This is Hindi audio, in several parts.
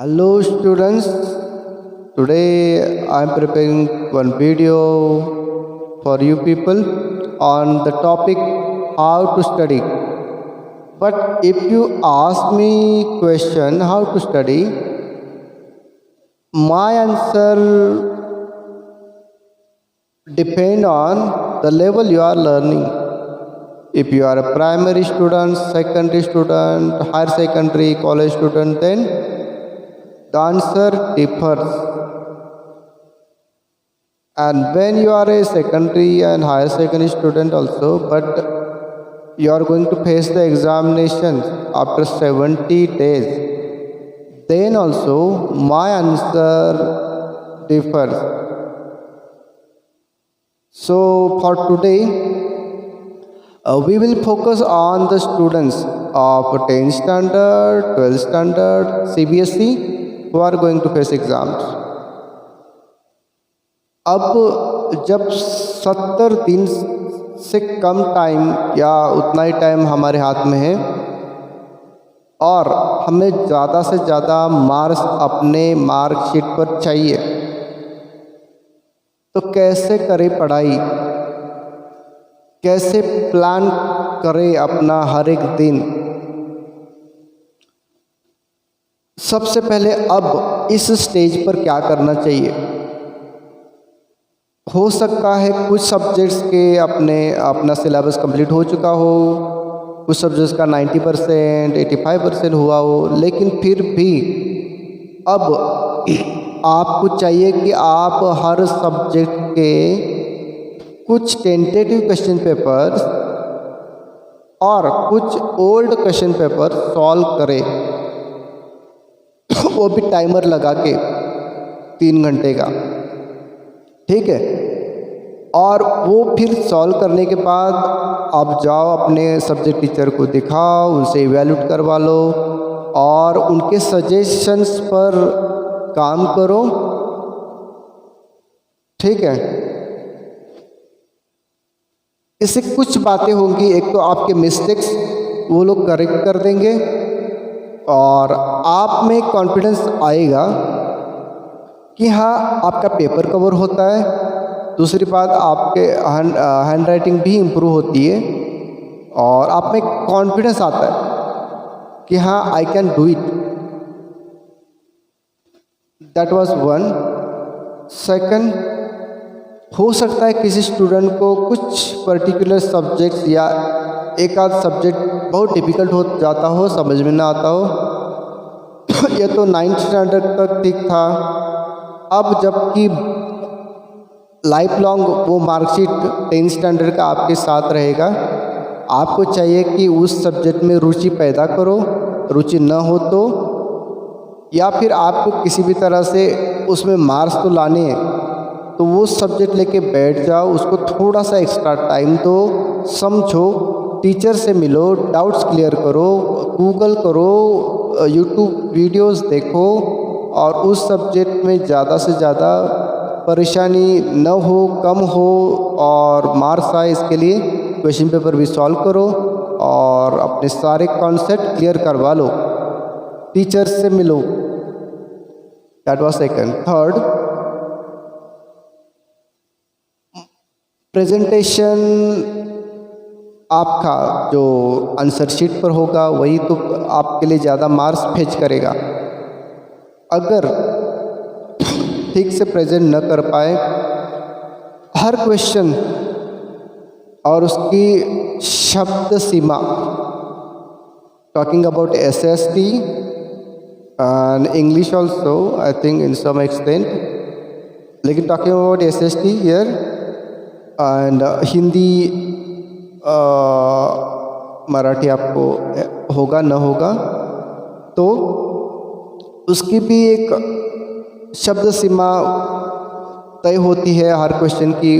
Hello students, today I am preparing one video for you people on the topic how to study. But if you ask me question how to study, my answer depend on the level you are learning. If you are a primary student, secondary student, higher secondary, college student, then the answer differs. And when you are a secondary and higher secondary student also, but you are going to face the examinations after 70 days, then also my answer differs. So for today, we will focus on the students of 10th standard, 12th standard, CBSE who are going to face exams. अब जब 70 दिन से कम टाइम या उतना ही टाइम हमारे हाथ में है और हमें ज़्यादा से ज़्यादा मार्क्स अपने मार्कशीट पर चाहिए, तो कैसे करें पढ़ाई, कैसे प्लान करें अपना हर एक दिन। सबसे पहले अब इस स्टेज पर क्या करना चाहिए। हो सकता है कुछ सब्जेक्ट्स के अपना सिलेबस कंप्लीट हो चुका हो, कुछ सब्जेक्ट्स का 90%, 85% हुआ हो, लेकिन फिर भी अब आपको चाहिए कि आप हर सब्जेक्ट के कुछ टेंटेटिव क्वेश्चन पेपर और कुछ ओल्ड क्वेश्चन पेपर सॉल्व करें, वो भी टाइमर लगा के 3 घंटे का, ठीक है। और वो फिर सॉल्व करने के बाद आप जाओ अपने सब्जेक्ट टीचर को दिखाओ, उनसे इवैल्यूएट करवा लो और उनके सजेशंस पर काम करो, ठीक है। इससे कुछ बातें होंगी, एक तो आपके मिस्टेक्स वो लोग करेक्ट कर देंगे और आप में कॉन्फिडेंस आएगा कि हाँ आपका पेपर कवर होता है। दूसरी बात, आपके हैंड राइटिंग भी इम्प्रूव होती है और आप में कॉन्फिडेंस आता है कि हाँ I can do it. That was one. Second, हो सकता है किसी स्टूडेंट को कुछ पर्टिकुलर सब्जेक्ट्स या एक आध सब्जेक्ट बहुत डिफ़िकल्ट हो जाता हो, समझ में ना आता हो। ये तो 9th स्टैंडर्ड तक ठीक था, अब जबकि लाइफ लॉन्ग वो मार्कशीट 10th स्टैंडर्ड का आपके साथ रहेगा, आपको चाहिए कि उस सब्जेक्ट में रुचि पैदा करो। रुचि न हो तो, या फिर आपको किसी भी तरह से उसमें मार्क्स तो लाने हैं, तो वो सब्जेक्ट लेके बैठ जाओ, उसको थोड़ा सा एक्स्ट्रा टाइम दो, समझो, टीचर से मिलो, डाउट्स क्लियर करो, गूगल करो, यूट्यूब वीडियोस देखो और उस सब्जेक्ट में ज़्यादा से ज़्यादा परेशानी न हो, कम हो और मार्क्स आए, इसके लिए क्वेश्चन पेपर भी सॉल्व करो और अपने सारे कॉन्सेप्ट क्लियर करवा लो, टीचर से मिलो। That was second. Third, presentation आपका जो आंसर शीट पर होगा वही तो आपके लिए ज़्यादा मार्क्स फेच करेगा। अगर ठीक से प्रेजेंट न कर पाए, हर क्वेश्चन और उसकी शब्द सीमा, talking about SST and English also I think in some extent, लेकिन talking about SST here and Hindi, Marathi आपको होगा न होगा, तो उसकी भी एक शब्द सीमा तय होती है, हर क्वेश्चन की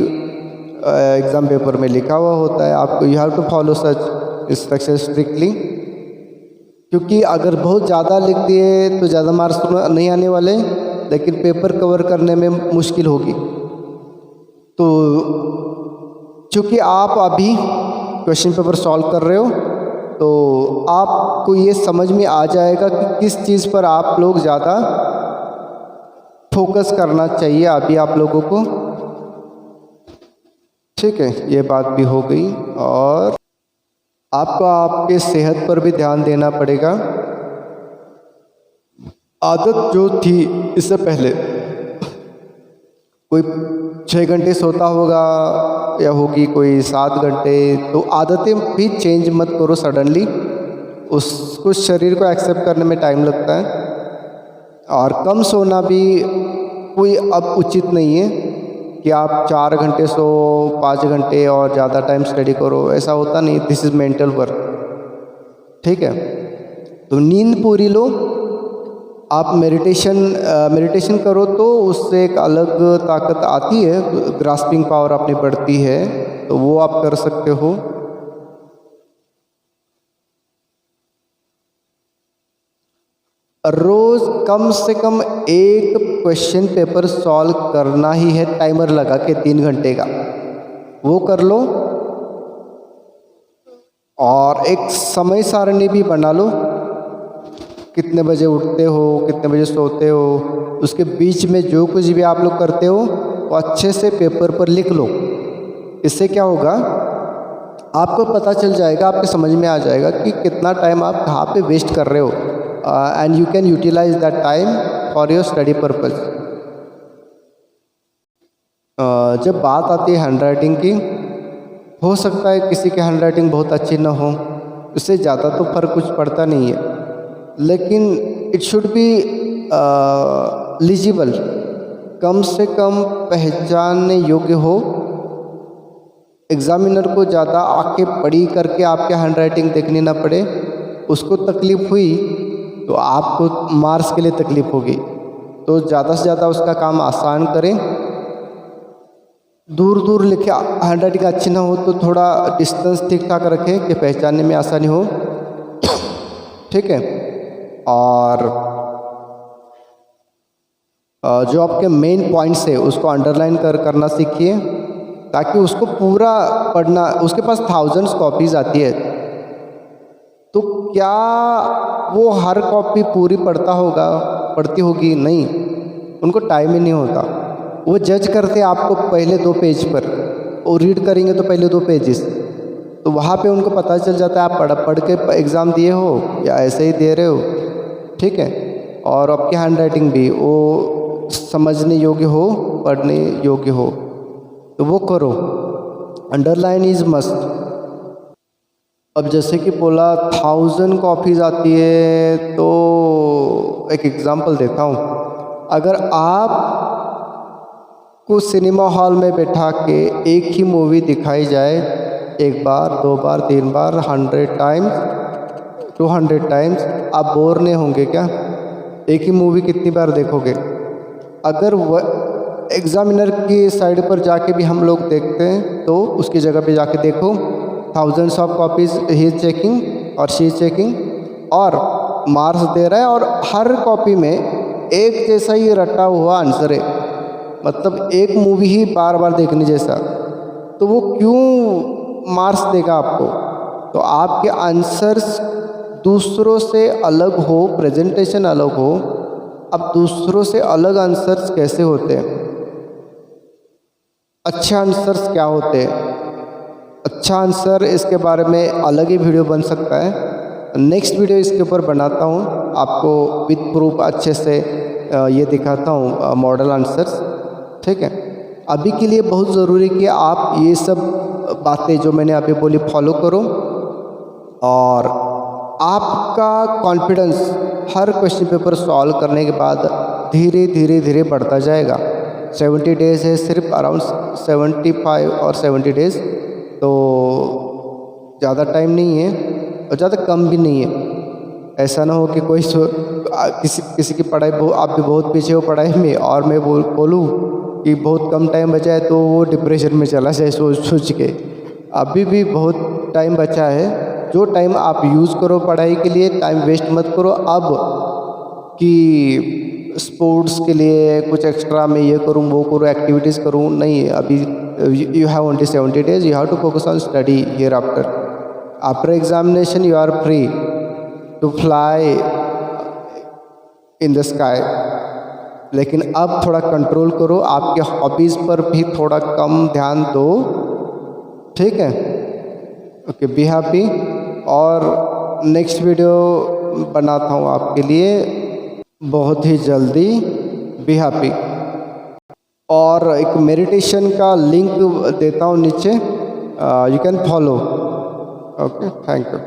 एग्ज़ाम पेपर में लिखा हुआ होता है। आपको you have to follow such instruction strictly, क्योंकि अगर बहुत ज़्यादा लिख दिए तो ज़्यादा मार्क्स नहीं आने वाले, लेकिन पेपर कवर करने में मुश्किल होगी। तो चूँकि आप अभी क्वेश्चन पेपर सॉल्व कर रहे हो, तो आपको ये समझ में आ जाएगा कि किस चीज़ पर आप लोग ज़्यादा फोकस करना चाहिए अभी आप लोगों को। ठीक है, ये बात भी हो गई। और आपको आपके सेहत पर भी ध्यान देना पड़ेगा। आदत जो थी इससे पहले कोई 6 घंटे सोता होगा या होगी कोई 7 घंटे, तो आदतें भी चेंज मत करो सडनली, उसको शरीर को एक्सेप्ट करने में टाइम लगता है। और कम सोना भी कोई अब उचित नहीं है कि आप 4 घंटे सो, 5 घंटे और ज़्यादा टाइम स्टडी करो, ऐसा होता नहीं। This is mental work. ठीक है, तो नींद पूरी लो। आप मेडिटेशन करो तो उससे एक अलग ताकत आती है, ग्रास्पिंग पावर अपनी बढ़ती है, तो वो आप कर सकते हो। रोज़ कम से कम एक क्वेश्चन पेपर सॉल्व करना ही है, टाइमर लगा के 3 घंटे का, वो कर लो। और एक समय सारणी भी बना लो, कितने बजे उठते हो, कितने बजे सोते हो, उसके बीच में जो कुछ भी आप लोग करते हो वो अच्छे से पेपर पर लिख लो। इससे क्या होगा, आपको पता चल जाएगा, आपके समझ में आ जाएगा कि कितना टाइम आप कहाँ पे वेस्ट कर रहे हो, and you can utilise that time for your study purpose. जब बात आती है हैंड राइटिंग की, हो सकता है किसी की हैंड राइटिंग बहुत अच्छी ना हो, उससे ज़्यादा तो फर्क कुछ पड़ता नहीं है, लेकिन इट शुड बी लीजिबल, कम से कम पहचानने योग्य हो। एग्जामिनर को ज़्यादा आंखें बड़ी करके आपके हैंड राइटिंग देखनी ना पड़े, उसको तकलीफ़ हुई तो आपको मार्क्स के लिए तकलीफ़ होगी। तो ज़्यादा से ज़्यादा उसका काम आसान करें। दूर दूर लिखे, हैंड राइटिंग अच्छी ना हो तो थोड़ा डिस्टेंस ठीक ठाक रखें कि पहचानने में आसानी हो। ठीक है, और जो आपके मेन पॉइंट्स है उसको अंडरलाइन करना सीखिए, ताकि उसको पूरा पढ़ना। उसके पास थाउजेंड्स कॉपीज़ आती है, तो क्या वो हर कॉपी पूरी पढ़ती होगी? नहीं, उनको टाइम ही नहीं होता। वो जज करते आपको पहले 2 पेज पर, और रीड करेंगे तो पहले 2 पेजेस, तो वहाँ पे उनको पता चल जाता है आप पढ़ के एग्ज़ाम दिए हो या ऐसे ही दे रहे हो। ठीक है, और आपकी हैंड राइटिंग भी वो समझने योग्य हो, पढ़ने योग्य हो, तो वो करो। Underline is must. अब जैसे कि बोला 1000 कॉपीज़ आती है, तो एक एग्ज़ाम्पल देता हूँ। अगर आप को सिनेमा हॉल में बैठा के एक ही मूवी दिखाई जाए, 1 बार, 2 बार, 3 बार, 100 टाइम्स, 200 टाइम्स, आप बोर नहीं होंगे क्या? एक ही मूवी कितनी बार देखोगे? अगर वह एग्ज़ामिनर की साइड पर जाके भी हम लोग देखते हैं, तो उसकी जगह पे जाके देखो, thousands of copies he is checking और शी इज़ चेकिंग, और मार्क्स दे रहा है, और हर कॉपी में एक जैसा ही रटा हुआ आंसर है, मतलब एक मूवी ही बार बार देखने जैसा, तो वो क्यों मार्क्स देगा आपको? तो आपके आंसर्स दूसरों से अलग हो, प्रेजेंटेशन अलग हो। अब दूसरों से अलग आंसर्स कैसे होते हैं? अच्छे आंसर्स क्या होते हैं? अच्छा आंसर, इसके बारे में अलग ही वीडियो बन सकता है। नेक्स्ट वीडियो इसके ऊपर बनाता हूँ, आपको विद प्रूफ अच्छे से ये दिखाता हूँ मॉडल आंसर्स। ठीक है, अभी के लिए बहुत ज़रूरी कि आप ये सब बातें जो मैंने अभी बोली फॉलो करो, और आपका कॉन्फिडेंस हर क्वेश्चन पेपर सॉल्व करने के बाद धीरे धीरे धीरे बढ़ता जाएगा। 70 डेज़ है, सिर्फ अराउंड 75 और 70 डेज़, तो ज़्यादा टाइम नहीं है और ज़्यादा कम भी नहीं है। ऐसा ना हो कि कोई किसी की पढ़ाई आप भी बहुत पीछे हो पढ़ाई में, और मैं बोलूँ कि बहुत कम टाइम बचा है तो वो डिप्रेशन में चला जाए सोच के। अभी भी बहुत टाइम बचा है, जो टाइम आप यूज़ करो पढ़ाई के लिए, टाइम वेस्ट मत करो अब कि स्पोर्ट्स के लिए कुछ एक्स्ट्रा मैं ये करूँ वो करूँ, एक्टिविटीज़ करूँ, नहीं। अभी you have only 70 days, you have to focus on study hereafter. After examination you are free to fly in the sky, लेकिन अब थोड़ा कंट्रोल करो, आपके हॉबीज़ पर भी थोड़ा कम ध्यान दो, ठीक है? Okay, be happy. और नेक्स्ट वीडियो बनाता हूँ आपके लिए बहुत ही जल्दी, बी हैप्पी। और एक मेडिटेशन का लिंक देता हूँ नीचे, you can follow. Okay, thank you.